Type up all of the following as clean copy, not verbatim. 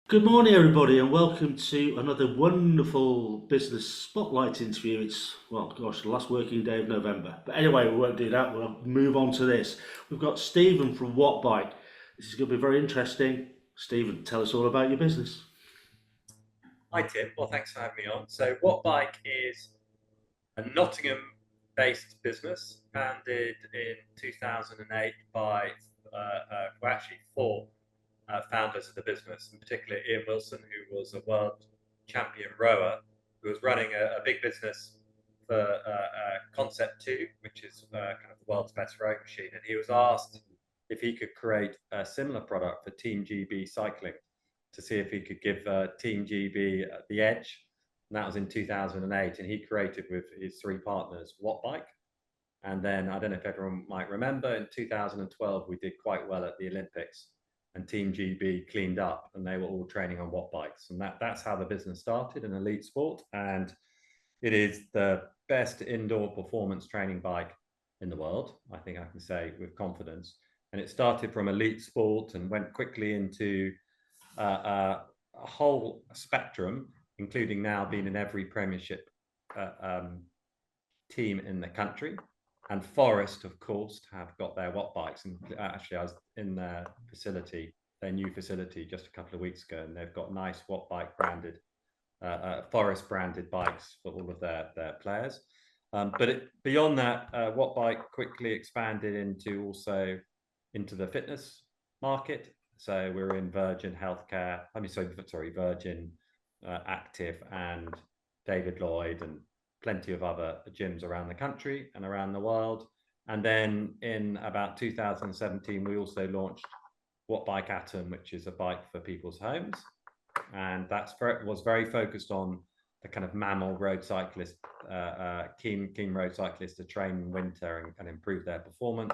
Good morning, everybody, and welcome to another wonderful business spotlight interview. It's, well, gosh, the last working day of November. But anyway, we won't do that. We'll move on to this. We've got Stephen from Wattbike. This is going to be very interesting. Stephen, tell us all about your business. Hi Tim, well thanks for having me on. So Wattbike is a Nottingham-based business founded in 2008 by well, actually four founders of the business, in particular Ian Wilson, who was a world champion rower, who was running a big business for Concept 2, which is kind of the world's best rowing machine. And he was asked if he could create a similar product for Team GB cycling to see if he could give Team GB the edge. And that was in 2008. And he created with his three partners Wattbike. And then I don't know if everyone might remember, in 2012, we did quite well at the Olympics and Team GB cleaned up and they were all training on Wattbikes. And that's how the business started, an elite sport. And it is the best indoor performance training bike in the world, I think I can say with confidence. And it started from elite sport and went quickly into a whole spectrum, including now being in every Premiership team in the country. And Forest, of course, have got their Wattbikes. And actually, I was in their facility, their new facility, just a couple of weeks ago, and they've got nice Wattbike branded, Forest branded bikes for all of their players. Beyond that, Wattbike quickly expanded into the fitness market. So we're in Virgin Healthcare. Sorry, Virgin Active and David Lloyd and plenty of other gyms around the country and around the world. And then in about 2017, we also launched Wattbike Atom, which is a bike for people's homes. And was very focused on the kind of mammal road cyclist, keen road cyclists to train in winter and improve their performance.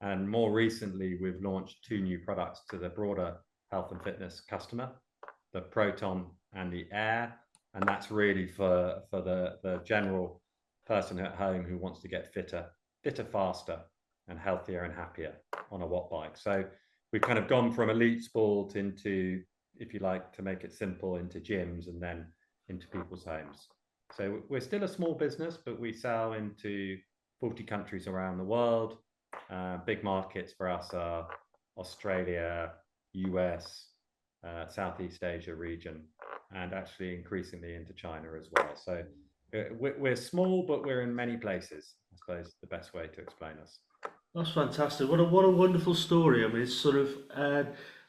And more recently, we've launched two new products to the broader health and fitness customer, the Proton and the Air. And that's really for the general person at home who wants to get fitter, faster, and healthier and happier on a Wattbike. So we've kind of gone from elite sport into, if you like, to make it simple, into gyms and then into people's homes. So we're still a small business, but we sell into 40 countries around the world. Big markets for us are Australia, US, Southeast Asia region, and actually increasingly into China as well. So we're small, but we're in many places, I suppose the best way to explain us. That's fantastic. What a wonderful story. I mean, it's sort of,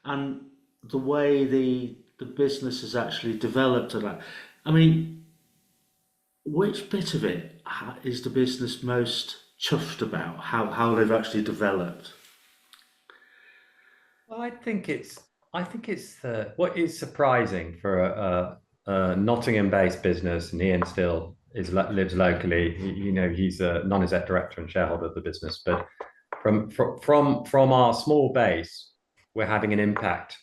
and the way the business has actually developed and that. I mean, which bit of it is the business most chuffed about? How they've actually developed? Well, I think it's what is surprising for a Nottingham-based business, and Ian still lives locally. He's a non-exec director and shareholder of the business. But from our small base, we're having an impact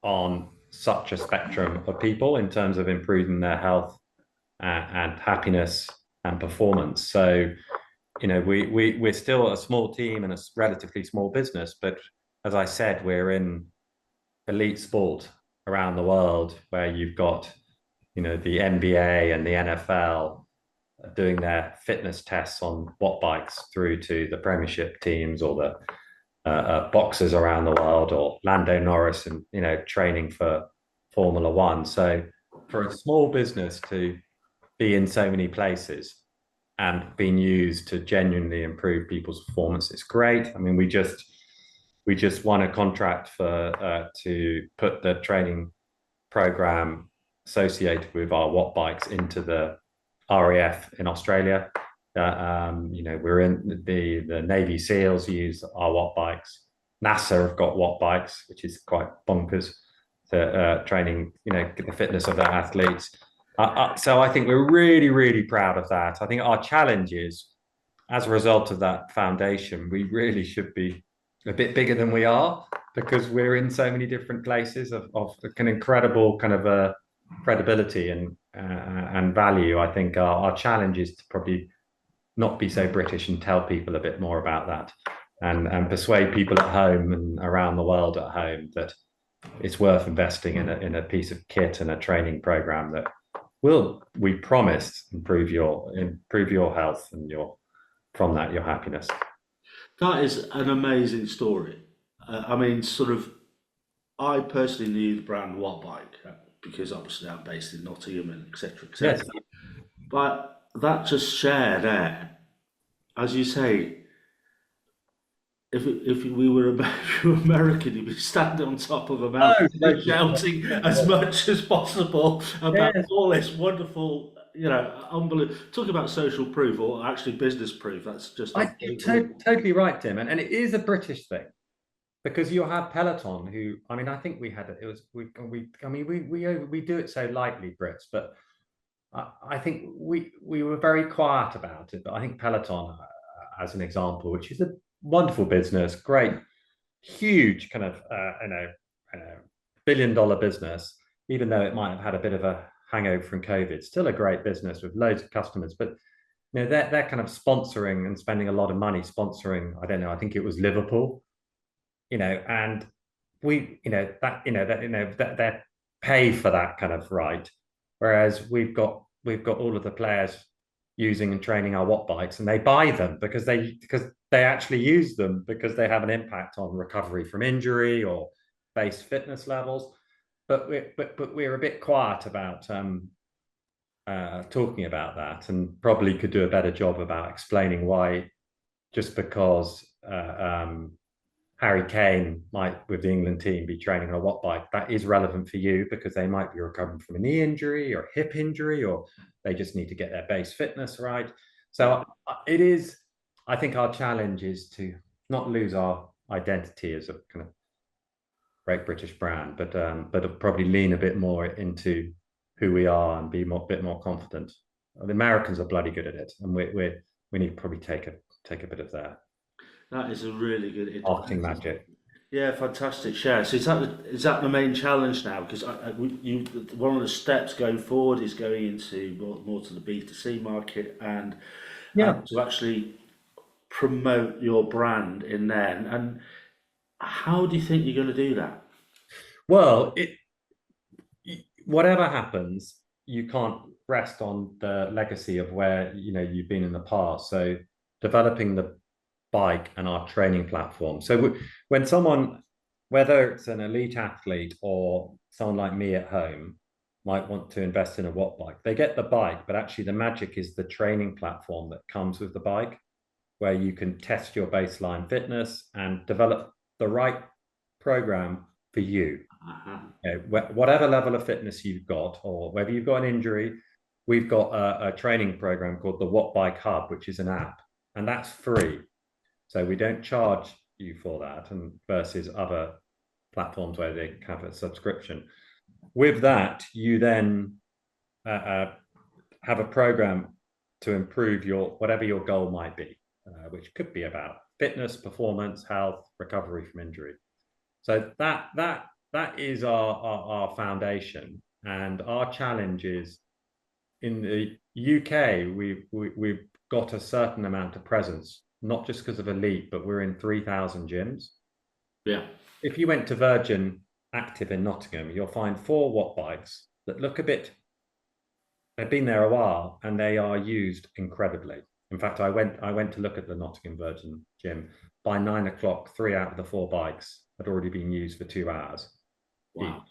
on such a spectrum of people in terms of improving their health and happiness and performance. So, we're still a small team and a relatively small business, but as I said, we're in elite sport around the world where you've got, the NBA and the NFL doing their fitness tests on Wattbikes through to the Premiership teams or the boxers around the world or Lando Norris and, training for Formula One. So for a small business to be in so many places and being used to genuinely improve people's performance, it's great. I mean, we just won a contract to put the training program associated with our Wattbikes into the RAF in Australia. We're in the Navy SEALs use our Wattbikes. NASA have got Wattbikes, which is quite bonkers to training, the fitness of their athletes. So I think we're really, really proud of that. I think our challenge is, as a result of that foundation, we really should be a bit bigger than we are because we're in so many different places of an incredible kind of credibility and value. I think our challenge is to probably not be so British and tell people a bit more about that and persuade people at home and around the world at home that it's worth investing in a piece of kit and a training program that will, we promise, improve your health and your from that your happiness. That is an amazing story. I mean, sort of, I personally knew the brand Wattbike because obviously I'm based in Nottingham and etc. Yes. etc. But that just share there, as you say, if we were if you were American, you'd be standing on top of a Oh, mountain totally. shouting as much as possible about Yes. all this wonderful, unbelievable. Talk about social proof or actually business proof. That's just You're unbelievable. totally right, Tim, and it is a British thing because you have Peloton, who I mean, I think we had it. It was we. I mean, we do it so lightly, Brits, but I think we were very quiet about it. But I think Peloton, as an example, which is a wonderful business, great, huge kind of billion-dollar business, even though it might have had a bit of a hangover from COVID, still a great business with loads of customers. But they're kind of sponsoring and spending a lot of money sponsoring. I don't know. I think it was Liverpool, and we, that they pay for that kind of right. Whereas we've got all of the players using and training our watt bikes, and they buy them because they actually use them because they have an impact on recovery from injury or base fitness levels. But we're a bit quiet about talking about that, and probably could do a better job about explaining why just because Harry Kane might, with the England team, be training on a watt bike, that is relevant for you because they might be recovering from a knee injury or hip injury, or they just need to get their base fitness right. Yeah. So it is, I think our challenge is to not lose our identity as a kind of great British brand, but probably lean a bit more into who we are and be bit more confident. The Americans are bloody good at it, and we need to probably take a bit of their That is a really good. marketing magic. Yeah, fantastic share. So is that the main challenge now? Because one of the steps going forward is going into more to the B2C market and Yeah. to actually promote your brand in there. And how do you think you're going to do that? Well, whatever happens, you can't rest on the legacy of where you've been in the past. So developing the bike and our training platform. So when someone, whether it's an elite athlete or someone like me at home, might want to invest in a watt bike, they get the bike, but actually the magic is the training platform that comes with the bike, where you can test your baseline fitness and develop the right program for you. Uh-huh. Whatever level of fitness you've got, or whether you've got an injury, we've got a training program called the Wattbike Hub, which is an app, and that's free. So we don't charge you for that, and versus other platforms where they have a subscription. With that, you then have a program to improve your whatever your goal might be, which could be about fitness, performance, health, recovery from injury. So that is our foundation, and our challenge is in the UK. We've got a certain amount of presence, not just because of elite, but we're in 3,000 gyms. Yeah. If you went to Virgin Active in Nottingham, you'll find 4 watt bikes that look a bit. They've been there a while, and they are used incredibly. In fact, I went to look at the Nottingham Virgin gym. By 9 o'clock, 3 out of the 4 bikes had already been used for 2 hours each. Wow.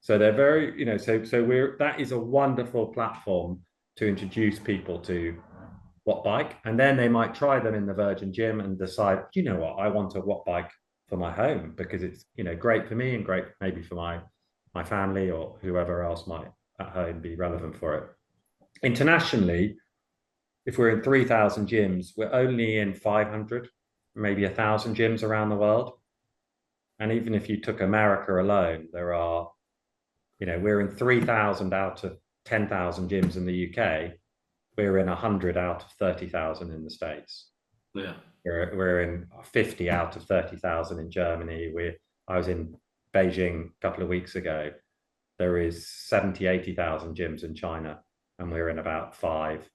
So they're very, that is a wonderful platform to introduce people to watt bike, and then they might try them in the Virgin gym and decide, you know what, I want a watt bike for my home because it's great for me and great maybe for my family or whoever else might at home be relevant for it. Internationally, if we're in 3,000 gyms, we're only in 500, maybe 1,000 gyms around the world. And even if you took America alone, there are, we're in 3,000 out of 10,000 gyms in the UK. We're in 100 out of 30,000 in the States. Yeah. We're in 50 out of 30,000 in Germany. I was in Beijing a couple of weeks ago. There is 70, 80,000 gyms in China, and we're in about 5.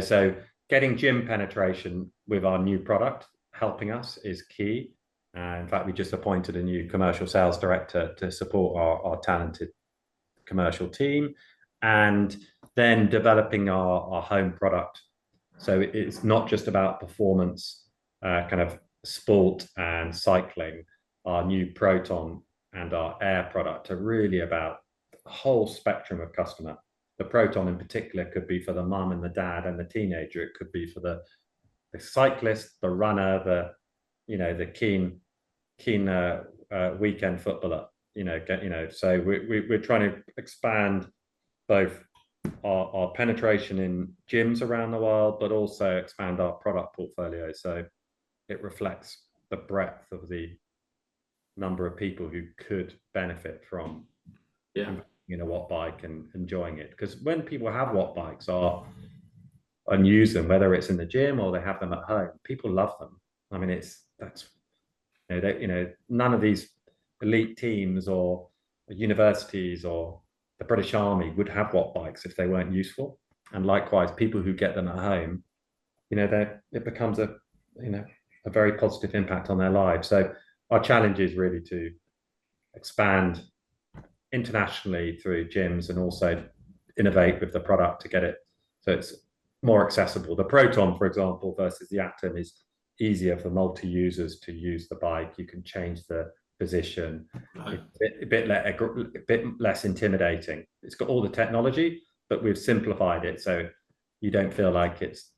So getting gym penetration with our new product helping us is key. In fact, we just appointed a new commercial sales director to support our talented commercial team, and then developing our home product. So it's not just about performance, kind of sport and cycling. Our new Proton and our Air product are really about a whole spectrum of customer. The Proton in particular could be for the mum and the dad and the teenager. It could be for the cyclist, the runner, the keen weekend footballer. So we're trying to expand both our penetration in gyms around the world, but also expand our product portfolio so it reflects the breadth of the number of people who could benefit from a Wattbike and enjoying it. Because when people have Wattbikes and use them, whether it's in the gym or they have them at home, people love them. I mean, none of these elite teams or universities or the British Army would have Wattbikes if they weren't useful. And likewise, people who get them at home, it becomes a very positive impact on their lives. So our challenge is really to expand internationally through gyms and also innovate with the product to get it so it's more accessible. The Proton, for example, versus the Atom is easier for multi-users to use the bike. You can change the position. Right. A bit less intimidating. It's got all the technology, but we've simplified it so you don't feel like it's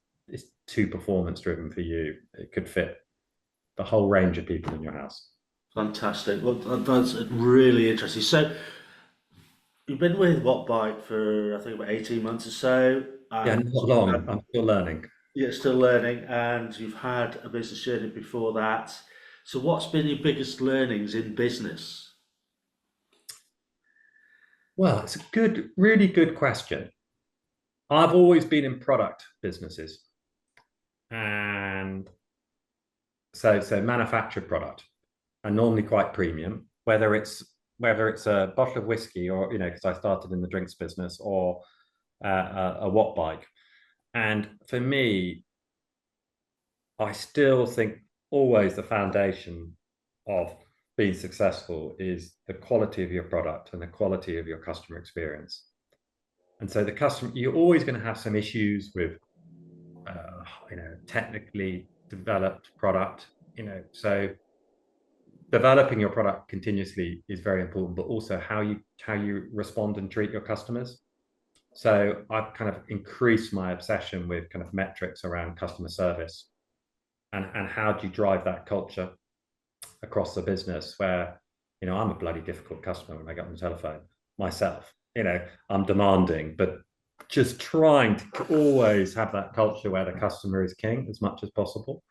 too performance driven for you. It could fit the whole range of people in your house. Fantastic. Well, that's really interesting. So you've been with Wattbike for, I think, about 18 months or so. Yeah, not long. I'm still learning. Yeah, still learning, and you've had a business journey before that. So what's been your biggest learnings in business? Well, it's a really good question. I've always been in product businesses, and so manufactured product, and normally quite premium, whether it's a bottle of whiskey or because I started in the drinks business, or a Wattbike. And for me, I still think always the foundation of being successful is the quality of your product and the quality of your customer experience. And so you're always going to have some issues with, technically developed product, so developing your product continuously is very important, but also how you respond and treat your customers. So I've kind of increased my obsession with kind of metrics around customer service and how do you drive that culture across the business where, I'm a bloody difficult customer when I get on the telephone myself. I'm demanding, but just trying to always have that culture where the customer is king as much as possible.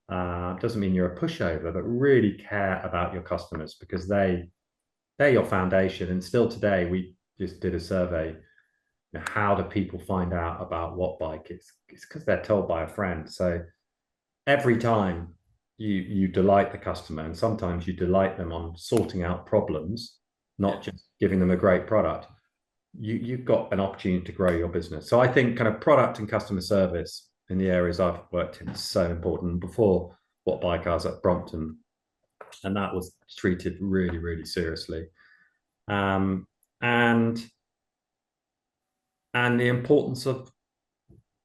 Doesn't mean you're a pushover, but really care about your customers because they're your foundation. And still today, we just did a survey. How do people find out about Wattbike? It's because they're told by a friend. So every time you delight the customer, and sometimes you delight them on sorting out problems, not just giving them a great product, you've got an opportunity to grow your business. So I think kind of product and customer service in the areas I've worked in is so important. Before Wattbike, I was at Brompton, and that was treated really, really seriously. And the importance of,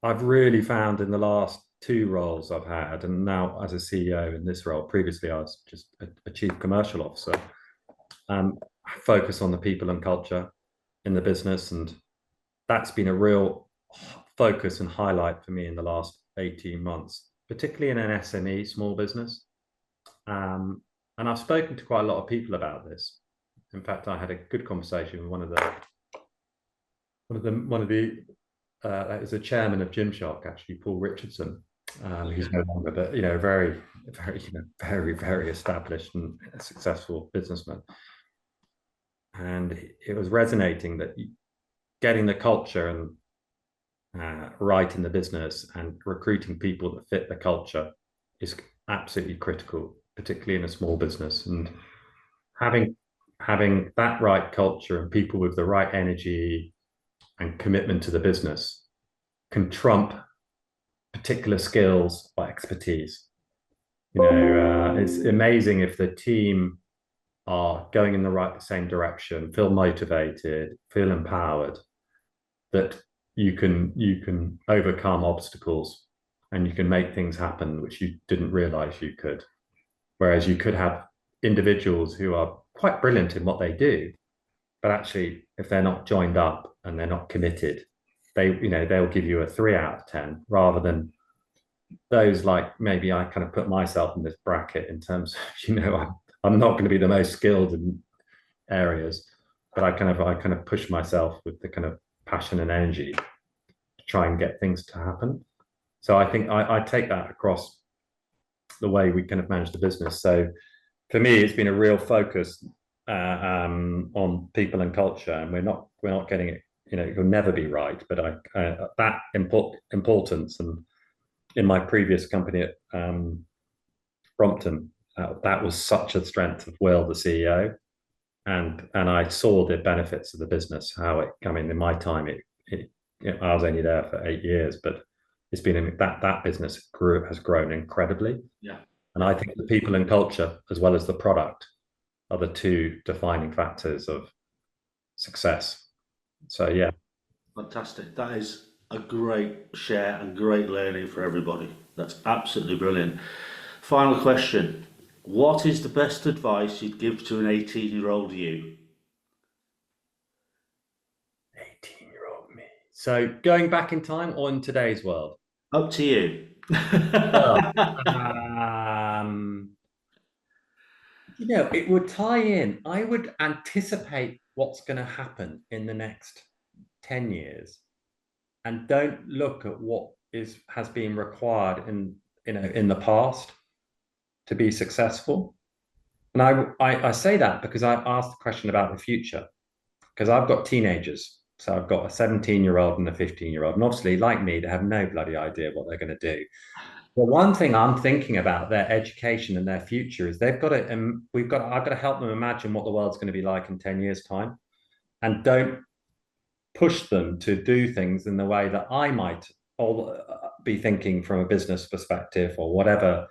I've really found in the last 2 roles I've had, and now as a CEO in this role, previously I was just a chief commercial officer, focus on the people and culture in the business. And that's been a real focus and highlight for me in the last 18 months, particularly in an SME, small business. And I've spoken to quite a lot of people about this. In fact, I had a good conversation with one of the is a chairman of Gymshark, actually, Paul Richardson. He's no longer, but very, very, very, very established and successful businessman. And it was resonating that getting the culture and right in the business and recruiting people that fit the culture is absolutely critical, particularly in a small business. And having that right culture and people with the right energy and commitment to the business can trump particular skills or expertise. It's amazing if the team are going in the same direction, feel motivated, feel empowered, that you can overcome obstacles and you can make things happen which you didn't realize you could. Whereas you could have individuals who are quite brilliant in what they do, but actually, if they're not joined up and they're not committed, they'll give you a 3 out of 10 rather than those, like, maybe I kind of put myself in this bracket in terms of, I'm not going to be the most skilled in areas, but I kind of push myself with the kind of passion and energy to try and get things to happen. So I think I take that across the way we kind of manage the business. So for me, it's been a real focus on people and culture, and we're not getting it. It'll never be right, but that importance, and in my previous company at Brompton, that was such a strength of Will, the CEO, and I saw the benefits of the business. In my time, I was only there for 8 years, but it's been that business has grown incredibly. Yeah. And I think the people and culture, as well as the product, are the two defining factors of success. So yeah. Fantastic. That is a great share and great learning for everybody. That's absolutely brilliant. Final question. What is the best advice you'd give to an 18-year-old you? 18-year-old me. So going back in time or in today's world? Up to you. Well, um, it would tie in. I would anticipate what's going to happen in the next 10 years and don't look at what has been required in the past to be successful. And I say that because I asked the question about the future, because I've got teenagers. So I've got a 17-year-old and a 15-year-old. And obviously, like me, they have no bloody idea what they're going to do. But one thing I'm thinking about their education and their future is I've got to help them imagine what the world's going to be like in 10 years' time, and don't push them to do things in the way that I might be thinking from a business perspective or whatever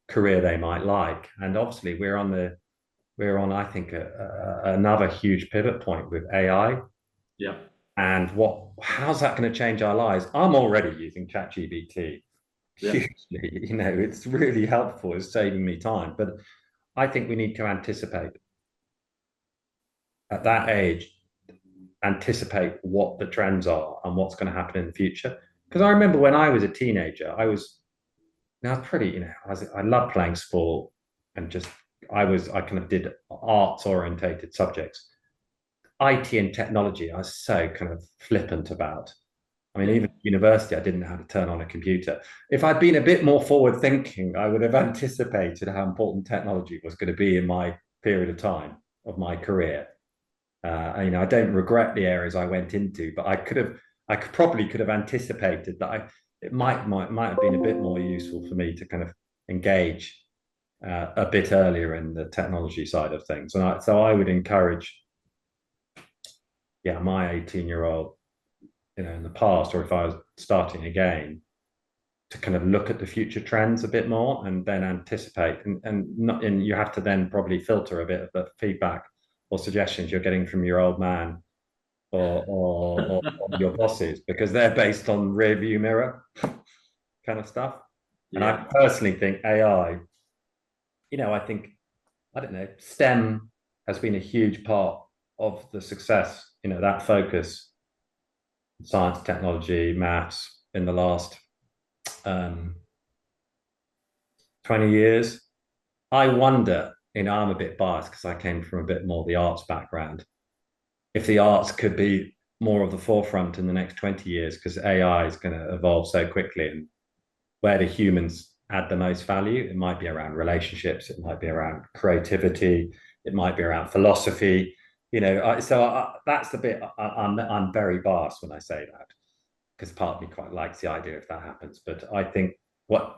career they might like. And obviously, we're on, I think, another huge pivot point with AI. Yeah. And how's that going to change our lives? I'm already using ChatGPT hugely. It's really helpful. It's saving me time. But I think we need to anticipate at that age, anticipate what the trends are and what's going to happen in the future. Because I remember when I was a teenager, I was pretty, I loved playing sport, and I kind of did arts orientated subjects. IT and technology, I was so kind of flippant about. Even at university, I didn't know how to turn on a computer. If I'd been a bit more forward thinking, I would have anticipated how important technology was going to be in my period of time of my career. I don't regret the areas I went into, but I probably could have anticipated that it might have been a bit more useful for me to kind of engage a bit earlier in the technology side of things. And so I would encourage, my 18-year-old, in the past, or if I was starting again, to kind of look at the future trends a bit more and then anticipate, and you have to then probably filter a bit of the feedback or suggestions you're getting from your old man or your bosses, because they're based on rear view mirror kind of stuff. And I personally think AI, I don't know, STEM has been a huge part of the success, that focus, science, technology, maths, in the last 20 years. I wonder, I'm a bit biased because I came from a bit more the arts background, if the arts could be more of the forefront in the next 20 years, because AI is going to evolve so quickly, and where do humans add the most value? It might be around relationships, it might be around creativity, it might be around philosophy. That's the bit I'm very biased when I say that, because part of me quite likes the idea if that happens. But I think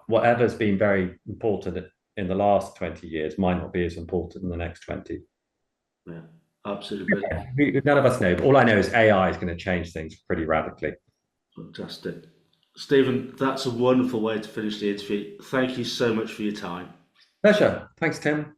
whatever's been very important in the last 20 years might not be as important in the next 20. Yeah, absolutely. None of us know, but all I know is AI is going to change things pretty radically. Fantastic. Stephen, that's a wonderful way to finish the interview. Thank you so much for your time. Pleasure. Thanks, Tim.